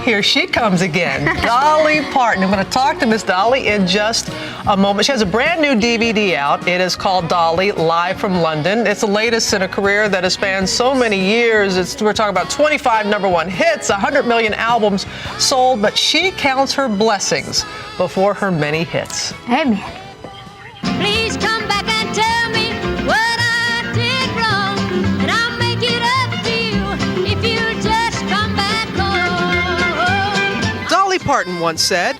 Here she comes again, Dolly Parton. I'm going to talk to Miss Dolly in just a moment. She has a brand new DVD out. It is called Dolly, Live from London. It's the latest in a career that has spanned so many years. We're talking about 25 #1 hits, 100 million albums sold, but she counts her blessings before her many hits. Amen. Please come back and tell me what I did wrong, and I'll make it up to you if you just come back home. Dolly Parton once said,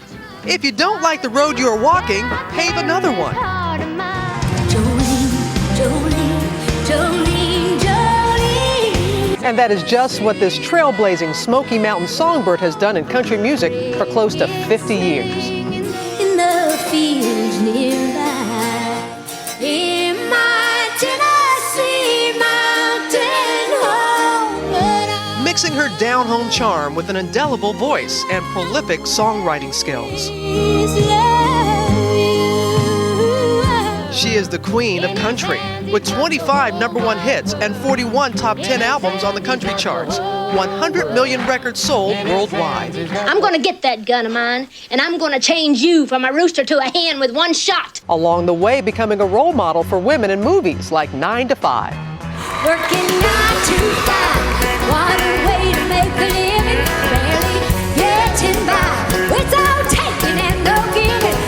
"If you don't like the road you are walking, pave another one." Jolene, Jolene, Jolene, Jolene. And that is just what this trailblazing Smoky Mountain songbird has done in country music for close to 50 years. In the fields nearby, in my Tennessee mountain home. Mixing her down-home charm with an indelible voice and prolific songwriting skills. She is the queen of country, with 25 #1 hits and 41 top 10 albums on the country charts. 100 million records sold worldwide. I'm gonna get that gun of mine, and I'm gonna change you from a rooster to a hen with one shot. Along the way, becoming a role model for women in movies like 9 to 5. Working 9 to 5, what a way to make a living, barely getting by, without taking and no giving.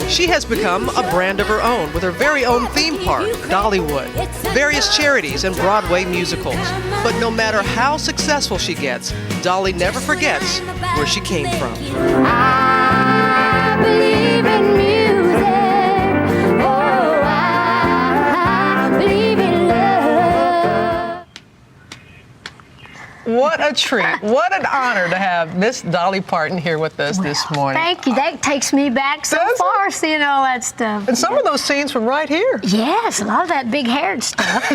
She has become a brand of her own with her very own theme park, Dollywood, various charities and Broadway musicals. But no matter how successful she gets, Dolly never forgets where she came from. I believe in music, oh, I believe in love. What a treat. What an honor to have Miss Dolly Parton here with us this morning. Thank you. That takes me back so Does far, seeing all that stuff. And some of those scenes from right here. Yes, a lot of that big-haired stuff.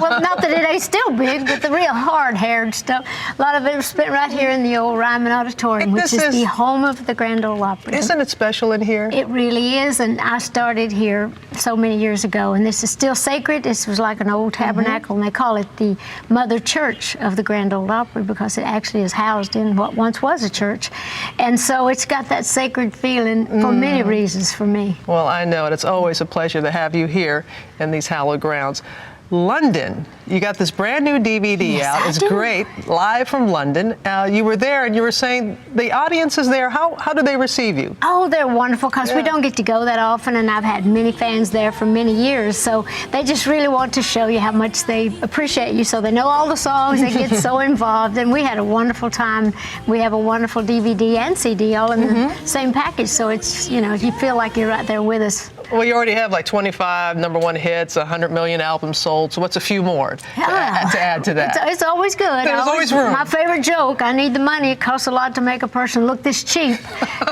Well, not that it ain't still big, but the real hard-haired stuff. A lot of it was spent right here in the old Ryman Auditorium, which is the home of the Grand Ole Opry. Isn't it special in here? It really is, and I started here so many years ago, and this is still sacred. This was like an old tabernacle, and they call it the Mother Church of the Grand Ole Opry because it actually is housed in what once was a church. And so it's got that sacred feeling for many reasons for me. Well, I know it. It's always a pleasure to have you here in these hallowed grounds. London, you got this brand new DVD Yes, out. I It's do. great, Live from London. You were there and you were saying the audience is there. How do they receive you? Oh, they're wonderful because we don't get to go that often, and I've had many fans there for many years. So they just really want to show you how much they appreciate you. So they know all the songs, they get so involved, and we had a wonderful time. We have a wonderful DVD and CD all in the same package. So it's, you know, you feel like you're right there with us. Well, you already have like 25 #1 hits, 100 million albums sold. So what's a few more to add to that? It's always good. There's always room. My favorite joke, I need the money. It costs a lot to make a person look this cheap.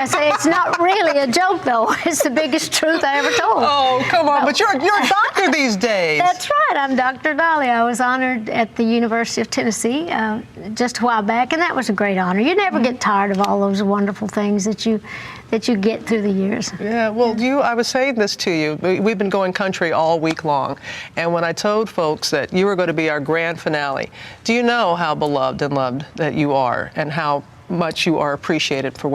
I say, it's not really a joke, though. It's the biggest truth I ever told. Oh, come on. But you're a doctor these days. That's right. I'm Dr. Dolly. I was honored at the University of Tennessee just a while back, and that was a great honor. You never get tired of all those wonderful things that you get through the years. Yeah, well, I was saying this to you. We've been going country all week long, and when I told folks that you were going to be our grand finale, do you know how beloved and loved that you are, and how much you are appreciated for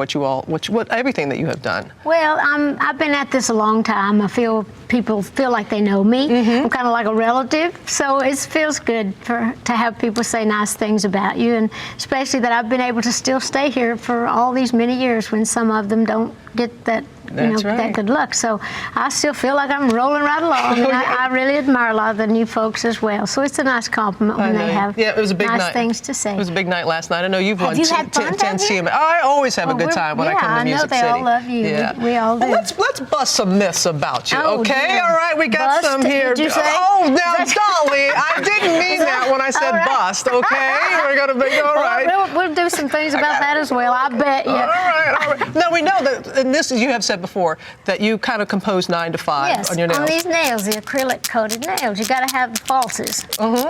everything that you have done? Well, I've been at this a long time. I feel people feel like they know me. I'm kind of like a relative, so it feels good to have people say nice things about you, and especially that I've been able to still stay here for all these many years when some of them don't get that. That good luck. So I still feel like I'm rolling right along, and I really admire a lot of the new folks as well. So it's a nice compliment when they have it was a big nice night. things to say. It was a big night last night. I know you've won Have you had fun 10 down here? CMA. I always have a good time when I come to Music City. I know they all love you. Yeah. We all do. Well, let's bust some myths about you, Oh, okay? dear. All right, we got Bust, some here. did you say? Oh, now, Dolly, I didn't mean that when I said All right. bust, okay? We're going to be all right. We'll do some things about that as well, I bet you. All right. Now, we know that, and this you have said before, that you kind of compose 9 to 5 Yes, on your nails. on these nails, the acrylic coated nails. You got to have the falsies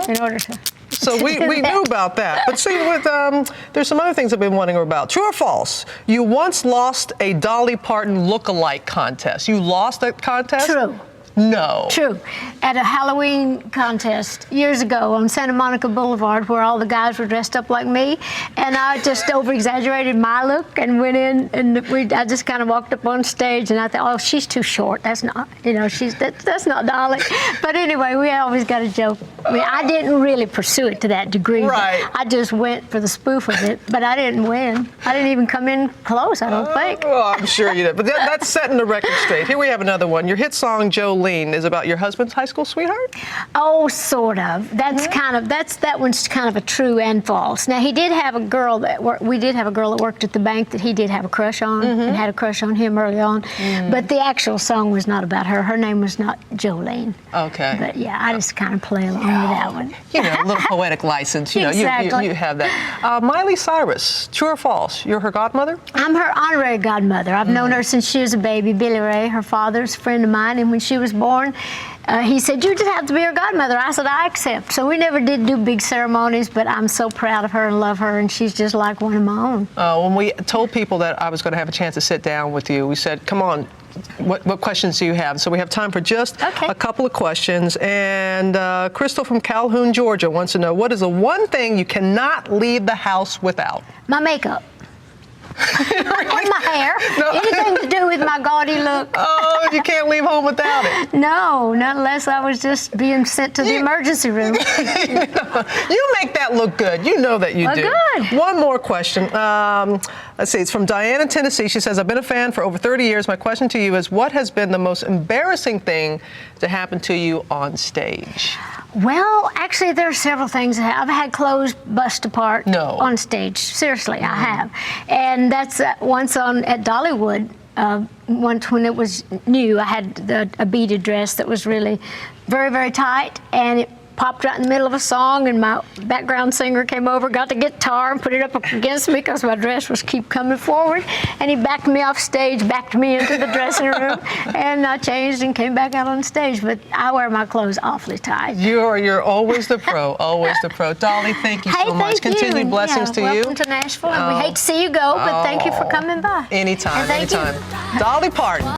in order to. So we knew about that. But see, there's some other things I've been wondering about. True or false? You once lost a Dolly Parton look-alike contest. You lost that contest? True. No. True. At a Halloween contest years ago on Santa Monica Boulevard, where all the guys were dressed up like me, and I just over-exaggerated my look and went in, and I just kind of walked up on stage, and I thought, oh, she's too short. That's not, that's not Dolly. But anyway, we always got a joke. I mean, I didn't really pursue it to that degree. Right. I just went for the spoof of it, but I didn't win. I didn't even come in close, I don't think. Oh, I'm sure you did. But that's setting the record straight. Here we have another one. Your hit song, Jolene, is about your husband's high school sweetheart? Oh, sort of. That's that one's kind of a true and false. Now, he did have a girl we did have a girl that worked at the bank that he did have a crush on and had a crush on him early on. But the actual song was not about her. Her name was not Jolene. Okay. But yeah, I just kind of play along with that one. You know, a little poetic license. You know, Exactly. you have that. Miley Cyrus, true or false? You're her godmother? I'm her honorary godmother. I've known her since she was a baby. Billy Ray, her father's a friend of mine, and when she was born, he said, you just have to be her godmother. I said, I accept. So we never did do big ceremonies, but I'm so proud of her and love her, and she's just like one of my own. When we told people that I was going to have a chance to sit down with you, we said, come on, what questions do you have? So we have time for just a couple of questions. And Crystal from Calhoun, Georgia wants to know, what is the one thing you cannot leave the house without? My makeup. And my hair. No. Anything to do with my gaudy look. Oh, you can't leave home without it. No, not unless I was just being sent to the emergency room. You make that look good. You know that you Well, do. good. One more question. Let's see. It's from Diana, Tennessee. She says, I've been a fan for over 30 years. My question to you is, what has been the most embarrassing thing to happen to you on stage? Well, actually, there are several things. I've had clothes bust apart on stage. Seriously, I have. And that's once at Dollywood. Once when it was new, I had a beaded dress that was really very, very tight, and it popped right in the middle of a song, and my background singer came over, got the guitar, and put it up against me because my dress was keep coming forward, and he backed me off stage, backed me into the dressing room, and I changed and came back out on stage. But I wear my clothes awfully tight. You're always the pro, always the pro. Dolly, thank you so much. Thank Continued you. blessings to you. Welcome to Nashville, and we hate to see you go, but thank you for coming by. Anytime, And thank you. anytime. Dolly Parton.